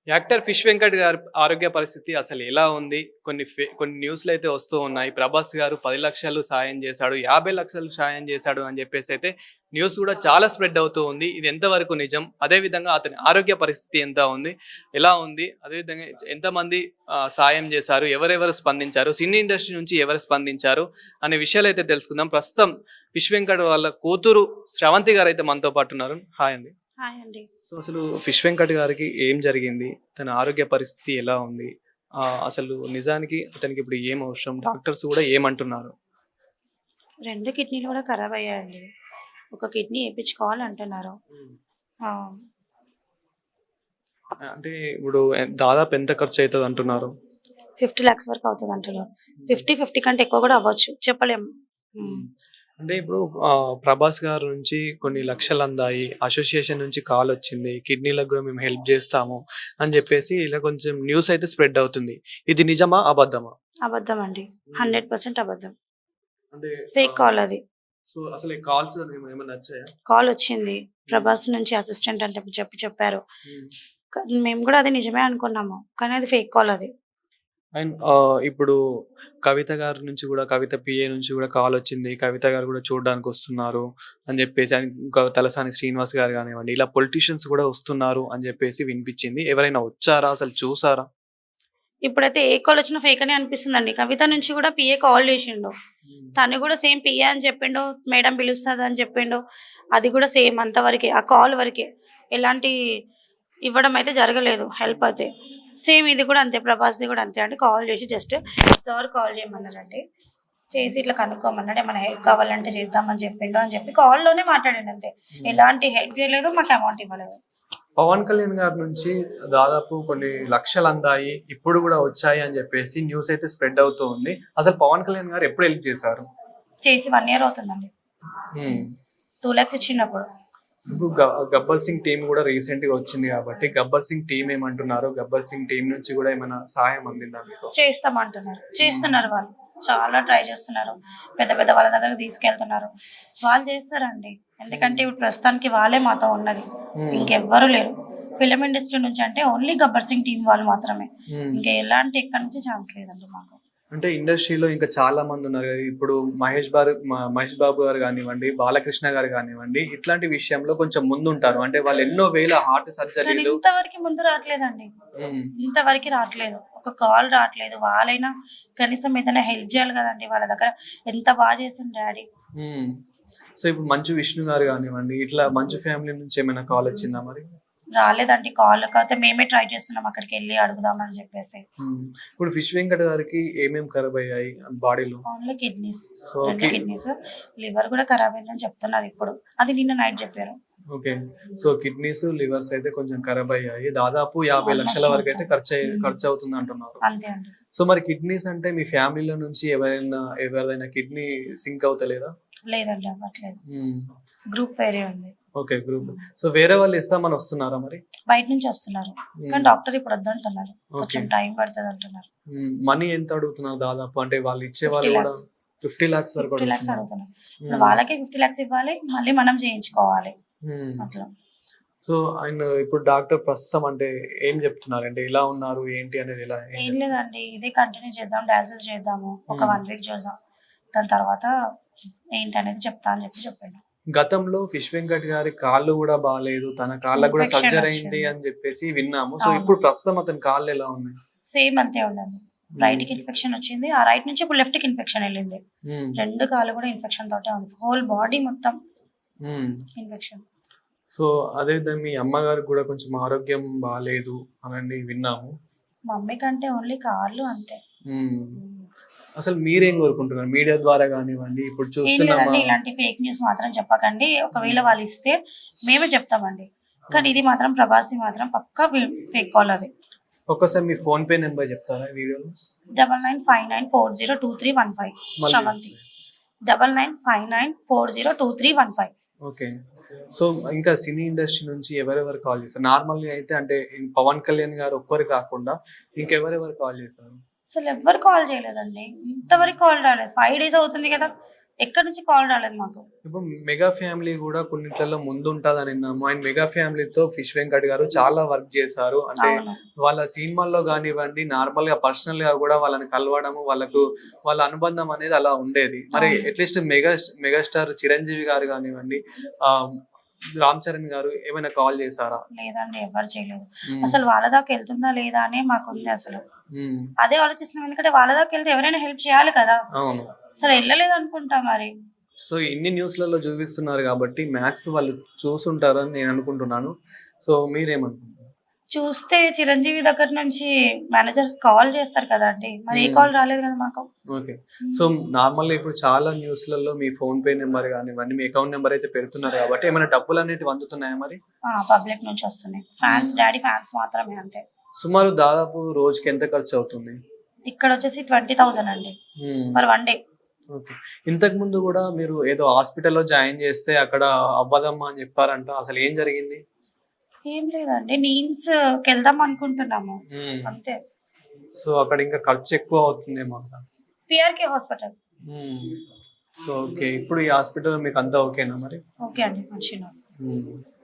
Actor 'fish Venkat' గారి ఆరోగ్య పరిస్థితి అసలు ఎలా ఉంది? కొన్ని న్యూస్‌లయితే వస్తూ ఉన్నాయి. 'ప్రభాస్' గారు 10,00,000 సాయం చేశాడు, 50,00,000 సాయం చేశాడు అని చెప్పేసైతే న్యూస్ కూడా చాలా స్ప్రెడ్ అవుతూ ఉంది. ఇది ఎంతవరకు నిజం? అదే విధంగా అతని ఆరోగ్య పరిస్థితి ఎంత ఉంది? ఎలా ఉంది? అదేవిధంగా ఎంతమంది సాయం చేశారు? ఎవరెవరు స్పందించారు? సినీ ఇండస్ట్రీ నుంచి ఎవరు స్పందించారు? అనే విషయాలైతే తెలుసుకుందాం. ప్రస్తుతం 'ఫిష్ వెంకట్' వాళ్ళ కూతురు శ్రవంతి గారైతే మనతో పాటు ఉన్నారు. హాయ్ అండి. హాయ్ అండి. సో, అసలు 'ఫిష్ వెంకట్' గారికి ఏం జరిగింది? తన ఆరోగ్య పరిస్థితి ఎలా ఉంది? అసలు నిజానికి అతనికి ఇప్పుడు ఏం అవసరం? డాక్టర్స్ గూడా ఏమంటున్నారు? 2 కిడ్నీలు కూడా ఖరాబ్ అయ్యాయండి. ఒక కిడ్నీ ఏపిచ్చుకోవాలంటున్నారు. హ్మ్. ఆ! అంటే ఇప్పుడు దాదాపు ఎంత ఖర్చయితదంటున్నారు? 50,00,000 వరకు అవుతదంటున్నారు. 50 కంటే ఎక్కువ కూడా అవ్వచ్చు. చెప్పలేము. హ్మ్. హ్మ్. అంటే ఇప్పుడు 'ప్రభాస్' గారి నుంచి కొన్ని లక్షలందాయి. అసోసియేషన్ నుంచి కాలొచ్చింది. కిడ్నీలకు గూడా మేము హెల్ప్ జేస్తాము అని జెప్పేసి ఇలా కొంచెం న్యూస్ అయితే స్ప్రెడ్ అవుతుంది. ఇది నిజమా? అబద్ధమా? అబద్ధం అండి. హ్మ్. 100% అబద్ధం. అంటే ఫేక్ కాల్ అది. సో, అసలు ఈ కాల్స్ ఏమన్నా వచ్చాయా? కాల్ వచ్చింది. హ్మ్. 'ప్రభాస్' నుంచి అసిస్టెంట్ అని చెప్పారు. హ్మ్. మేము కూడా అది నిజమే అనుకున్నాము. కానీ అది ఫేక్ కాల్ అది. అండ్ ఇప్పుడు కవిత గారి నుంచి గూడా, కవిత పీఏ నుంచి గూడా కాలొచ్చింది. కవిత గారు గూడా చూడ్డానికొస్తున్నారు అని జెప్పేసి, అండ్ ఇంకా తలసాని శ్రీనివాస్ గారు గానివ్వండి, ఇలా పొలిటీషియన్స్ గూడా వస్తున్నారు అని జెప్పేసి వినిపిచ్చింది. ఎవరైనా వచ్చారా? అసలు చూసారా? ఇప్పుడైతే ఏ కాల్ వచ్చినా ఫేక్ అనే అనిపిస్తుందండి. కవిత నుంచి కూడా పిఏ కాల్ చేసిండు. హ్మ్. తను కూడా సేమ్ పిఏ అని చెప్పిండు. మేడం పిలుస్తదని చెప్పిండు. అది కూడా సేమ్ అంతవరకే. ఆ కాల్ వరకే. ఎలాంటి ఇవ్వడం అయితే జరగలేదు హెల్ప్ అయితే. సేమ్ ఇది కూడా అంతే. ప్రభాస్‌ది కూడా అంతే అండి. కాల్ చేసి జస్ట్ సార్ కాల్ చేయమన్నారండి. చేసి ఇట్లా కనుక్కోమన్నాడు. ఏమైనా హెల్ప్ కావాలంటే చేద్దామని చెప్పిండు అని చెప్పి కాల్‌లోనే మాట్లాడాడు అంతే. హ్మ్. ఎలాంటి హెల్ప్ చేయలేదు. మాకు అమౌంట్ ఇవ్వలేదు. పవన్ కళ్యాణ్ గారి నుంచి దాదాపు కొన్ని లక్షలందాయి. ఇప్పుడు గూడా వచ్చాయి అని జెప్పేసి న్యూస్ అయితే స్ప్రెడ్ అవుతూ ఉంది. అసలు పవన్ కళ్యాణ్ గారు ఎప్పుడు హెల్ప్ చేశారు? చేసి 1 ఇయర్ అవుతుందండి. హ్మ్. 2,00,000 ఇచ్చిండప్పుడు. ఇప్పుడు 'గబ్బర్ సింగ్' టీమ్ గూడా రీసెంట్‌గా వచ్చింది గాబట్టి, 'గబ్బర్ సింగ్' టీమ్ ఏమంటున్నారు? 'గబ్బర్ సింగ్' టీమ్ నుంచి గూడా ఏమైనా సహాయం అందిందా మీకు? చేస్తామంటున్నారు. హ్మ్. చేస్తున్నారు వాళ్ళు. చాలా ట్రై చేస్తున్నారు. పెద్ద పెద్ద వాళ్ళ దగ్గరికి తీసుకెళ్తున్నారు. వాళ్ళు చేస్తారండి. ఎందుకంటే హ్మ్. ఇప్పుడు ప్రస్తుతానికి వాళ్ళే మాతో ఉన్నది. హ్మ్. ఇంకెవ్వరు లేరు. ఫిల్మ్ ఇండస్ట్రీ నుంచి అంటే ఓన్లీ 'గబ్బర్ సింగ్' టీమ్ వాళ్ళు మాత్రమే. హ్మ్. ఇంకా ఎలాంటి ఎక్కడి నుంచి ఛాన్స్ లేదండి మాకు. అంటే ఇండస్ట్రీలో ఇంకా చాలా మందున్నారు గదా! ఇప్పుడు 'మహేష్ బాబు' గారు గానివ్వండి, 'బాలకృష్ణ' గారు గానివ్వండి, ఇట్లాంటి విషయంలో కొంచెం ముందుంటారు. అంటే వాళ్ళు ఎన్నో వేల హార్ట్ కానీ సర్జరీలు. ఇంతవరకు ముందు రావట్లేదండి. హ్మ్. ఇంతవరకు రావట్లేదు. ఒక కాల్ రావట్లేదు. వాళ్ళైనా కనీసం ఏదైనా హెల్ప్ చేయాలి కదండీ! వాళ్ళ దగ్గర ఎంత చేసిండు డ్యాడీ. హ్మ్. సో, ఇప్పుడు 'మంచు విష్ణు' గారు గానివ్వండి, ఇట్లా 'మంచు ఫ్యామిలీ' నుంచి ఏమైనా కాలొచ్చిందా మరి? రాలేదండి కాల్. కాకపోతే మేమే ట్రై చేస్తున్నాం అక్కడికెళ్ళి అడుగుదామని చెప్పేసి. హ్మ్. ఇప్పుడు 'ఫిష్ వెంకట్' గారికి ఏమేమి ఖరాబయ్యాయి బాడీలో? Only kidneys. So, 2 kidneys. Liver కూడా ఖరాబ్ అయిందని చెప్తున్నారు ఇప్పుడు. అది నిన్న నైట్ చెప్పారు. ఓకే. సో, కిడ్నీస్, లివర్స్ అయితే కొంచెం ఖరాబయ్యాయి. దాదాపు 50,00,000 ఆల్మోస్ట్ వరకైతే మొత్తం. హ్మ్. ఖర్చవుతుందంటున్నారు. అంతే అండి. సో, మరి కిడ్నీస్ అంటే మీ ఫ్యామిలీలో నుంచి ఎవరిదైనా కిడ్నీ సింక్ అవుతలేదా? లేదండి అవ్వట్లేదు. హ్మ్. గ్రూప్ వేరే ఉంది. ఓకే. గ్రూప్. సో, వేరే వాళ్ళు ఇస్తామని వస్తున్నారా మరి? బయట నుంచి వస్తున్నారు. కానీ హ్మ్. డాక్టర్ ఇప్పుడు వద్దంటున్నారు. ఓకే. కొంచెం టైం పడతదంటున్నారు. హ్మ్. మనీ ఎంత అడుగుతున్నారు దాదాపు? అంటే వాళ్ళు ఇచ్చేవాళ్ళు గూడా 50,00,000 50,00,000 వరకు 50,00,000 అడుగుతున్నారు. అడుగుతున్నారు. ఇప్పుడు హ్మ్. వాళ్ళకే 50,00,000 ఇవ్వాలి. మళ్ళీ మనం చేయించుకోవాలి. హ్మ్. అట్లా. సో, అండ్ ఇప్పుడు డాక్టర్ ప్రస్తుతం అంటే ఏం జెప్తున్నారంటే ఎలా ఉన్నారు? ఏంటి అనేది ఏం ఏం జెప్తున్నారు? లేదండి. ఇదే కంటిన్యూ చేద్దాం. డయాలిసిస్ చేద్దాము. ఒక హ్మ్. 1 వీక్ చూద్దాం. దాని తర్వాత ఏంటనేది చెప్తా అని చెప్పిండు. గతంలో 'ఫిష్ వెంకట్' గారి కాళ్ళు గూడా బాలేదు. తన కాళ్ళకి గూడా ఇన్ఫెక్షన్ సర్జరీ అయింది వచ్చింది. అని జెప్పేసి విన్నాము. సో, అవును. ఇప్పుడు ప్రస్తుతం అతని కాళ్ళు ఎలా ఉన్నాయి? సేమ్ అంతే ఉన్నది. హ్మ్. రైట్‌కి ఇన్ఫెక్షన్ వచ్చింది. ఆ రైట్ నుంచి ఇప్పుడు లెఫ్ట్‌కి ఇన్ఫెక్షన్ ఎళ్ళింది. హ్మ్. 2 కాళ్ళు కూడా ఇన్ఫెక్షన్ తోటే ఉంది. హోల్ బాడీ మొత్తం హ్మ్. ఇన్ఫెక్షన్. సో, అదే విధంగా మీ అమ్మగారికి గూడా కొంచెం ఆరోగ్యం బాలేదు అని విన్నాము. మమ్మీ కంటే ఓన్లీ కాళ్ళు అంతే. హ్మ్. హ్మ్. అసలు మీరేం కోరుకుంటున్నారు? మీడియా ద్వారా గానివ్వండి, ఇప్పుడు ఏం చూస్తున్న లేదండి. ఇలాంటి ఫేక్ న్యూస్ మాత్రం చెప్పకండి. ఒకవేళ హ్మ్. వాళ్ళు ఇస్తే మేమే చెప్తామండి. కానీ ఓకే. ఇది మాత్రం ప్రభాస్‌ది మాత్రం పక్కా ఫేక్ కాల్ అది. ఒక్కసారి మీ ఫోన్‌పే నంబర్ చెప్తారా ఈ వీడియోలో? 9959402315 మళ్ళీ శ్రవంతి. ఒకసారి. 9959402315. ఓకే. సో, ఇంకా సినీ ఇండస్ట్రీ నుంచి ఎవరెవరు కాల్ చేశారు? నార్మల్‌గా అయితే అంటే 'పవన్ కళ్యాణ్' గారు ఒక్కరు కాకుండా ఇంకెవరెవరు కాల్ చేశారు? అసలెవ్వరు కాల్ చేయలేదండి. ఇంతవరకు కాల్ రాలేదు. 5 డేస్ అవుతుంది గదా! ఎక్కడి నుంచి కాల్ రాలేదు మాకు. ఇప్పుడు మెగా ఫ్యామిలీ కూడా కొన్నిట్లలో ముందు ఉంటుందని విన్నాము. అండ్ మెగా ఫ్యామిలీతో ఫిష్ వెంకట్ గారు చాలా వర్క్ చేశారు. అంటే అవును. వాళ్ళ సినిమాల్లో కానివ్వండి, నార్మల్ గా పర్సనల్ గా కూడా వాళ్ళని కలవడము, వాళ్ళ అనుబంధం అనేది అలా ఉండేది. మరి అవును. అట్లీస్ట్ మెగాస్టార్ చిరంజీవి గారు కానివ్వండి, ఆ రామ్ చరణ్ గారు ఏమైనా కాల్ చేశారా? లేదండి, ఎవరు చేయలేదు. ఉమ్, అసలు వాళ్ళ దాకా వెళ్తుందా లేదా అనే మాకుంది అసలు. ఉమ్, అదే ఆలోచిస్తున్నాం, ఎందుకంటే వాళ్ళ దాకా వెళ్తే ఎవరైనా హెల్ప్ చేయాలి కదా. అవును. అసలు వెళ్ళలేదు అనుకుంటా మరి. సో ఇన్ని న్యూస్లలో చూపిస్తున్నారు కాబట్టి మ్యాథ్స్ వాళ్ళు చూసుంటారని నేను అనుకుంటున్నాను. సో మీరేమనుకుంటున్నారు? చూస్తే చిరంజీవి దగ్గర నుంచి మేనేజర్ కాల్ చేస్తారు కదా అండి, మరి ఏ ఉమ్. కాల్ రాలేదు కదా మాకు. ఓకే. సో నార్మల్‌గా ఇప్పుడు చాలా న్యూస్‌లలో మీ ఫోన్‌పే నంబర్ గానివ్వండి, మీ అకౌంట్ నంబర్ అయితే పెడుతున్నారు కాబట్టి ఏమైనా డబ్బులనేటివి అందుతున్నాయా మరి? పబ్లిక్ నుంచి వస్తున్నాయి. ఫ్యాన్స్, హ్మ్. డాడీ ఫ్యాన్స్ మాత్రమే అంతే. సుమారు దాదాపు రోజుకి ఎంత ఖర్చవుతుంది? ఇక్కడ వచ్చేసి 20,000 అండి హ్మ్. For 1 day. ఓకే. ఇంతకుముందు గూడా మీరు ఏదో హాస్పిటల్‌లో జాయిన్ చేస్తే అక్కడ అవ్వదమ్మా అని చెప్పారంట. అసలు ఏం జరిగింది? ఏం లేదండి, నీమ్స్‌కి వెళ్దాం అనుకుంటున్నాము హ్మ్. అంతే. సో అక్కడ ఇంకా ఖర్చు ఎక్కువ అవుతుందేమో అక్కడ. P R K hospital. Hmm. So okay. ఇప్పుడు ఈ హాస్పిటల్ మీకు అంతా ఓకేనా మరి? ఓకే అండి, మంచిగా. హ్మ్.